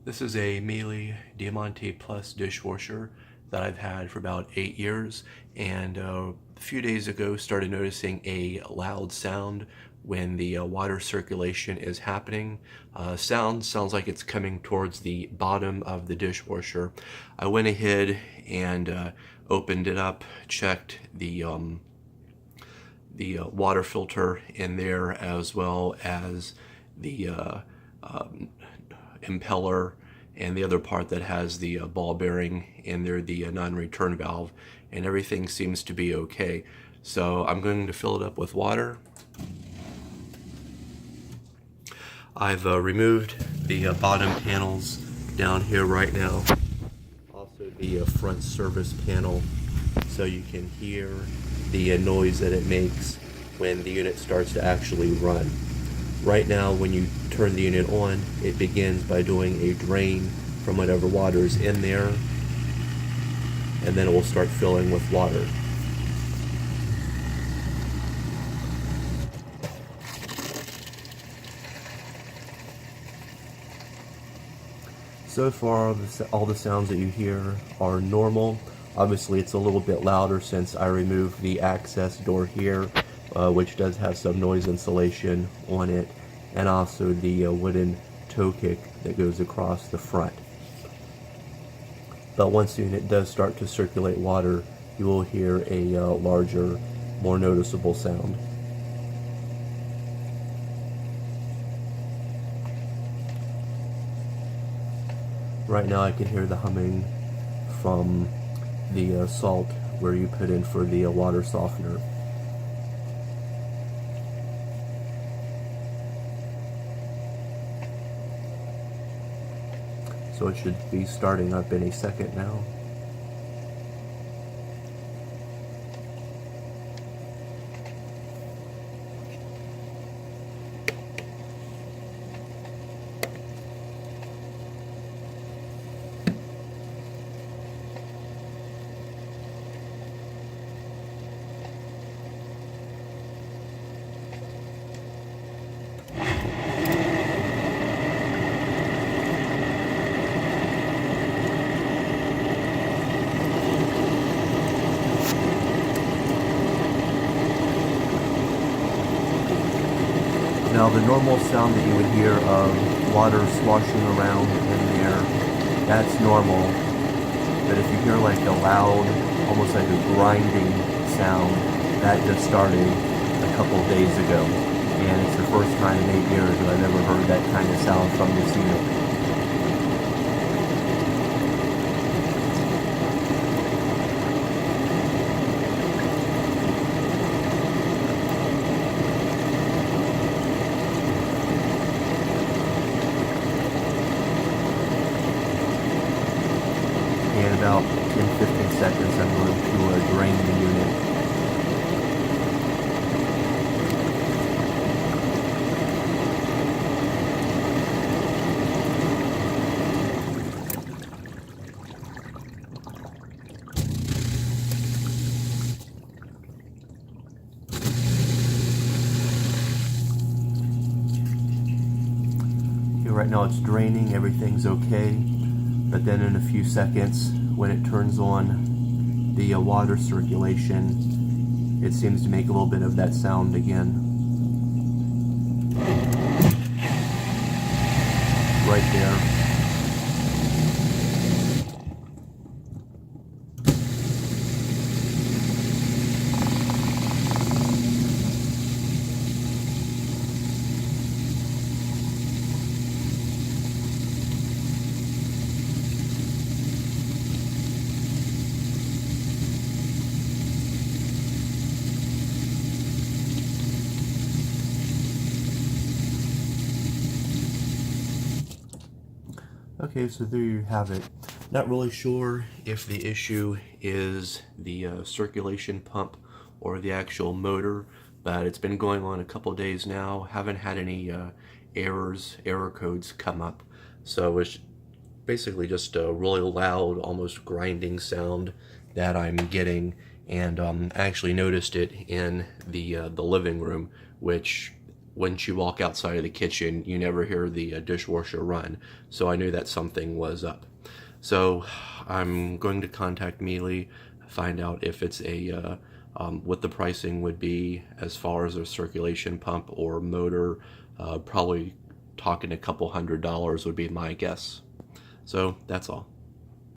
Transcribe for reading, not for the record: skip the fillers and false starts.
This is a Miele Diamante Plus dishwasher that I've had for about 8 years, and a few days ago started noticing a loud sound when the water circulation is happening. Sounds like it's coming towards the bottom of the dishwasher. I went ahead and opened it up, checked the water filter in there, as well as the impeller and the other part that has the ball bearing in there, the non-return valve, and everything seems to be okay. So I'm going to fill it up with water. I've removed the bottom panels down here right now, also the front service panel, so you can hear the noise that it makes when the unit starts to actually run. Right now, when you turn the unit on, it begins by doing a drain from whatever water is in there, and then it will start filling with water. So far, all the sounds that you hear are normal. Obviously, it's a little bit louder since I removed the access door here, which does have some noise insulation on it, and also the wooden toe kick that goes across the front. But once the unit does start to circulate water, you will hear a larger, more noticeable sound. Right now I can hear the humming from the salt where you put in for the water softener. So it should be starting up in a second now. Now the normal sound that you would hear of water sloshing around in there, that's normal. But if you hear like a loud, almost like a grinding sound, that just started a couple of days ago. And it's the first time in 8 years that I've ever heard that kind of sound from this unit. In about 10-15 seconds, I'm going to drain the unit. Right now it's draining, everything's okay. But then in a few seconds, when it turns on the water circulation, it seems to make a little bit of that sound again. Right there. Okay, so there you have it. Not really sure if the issue is the circulation pump or the actual motor, but it's been going on a couple days now. Haven't had any error codes come up. So it's basically just a really loud, almost grinding sound that I'm getting, and I actually noticed it in the living room, which once you walk outside of the kitchen, you never hear the dishwasher run. So I knew that something was up. So I'm going to contact Miele, find out if it's a what the pricing would be as far as a circulation pump or motor. Probably talking a couple $100 would be my guess. So that's all.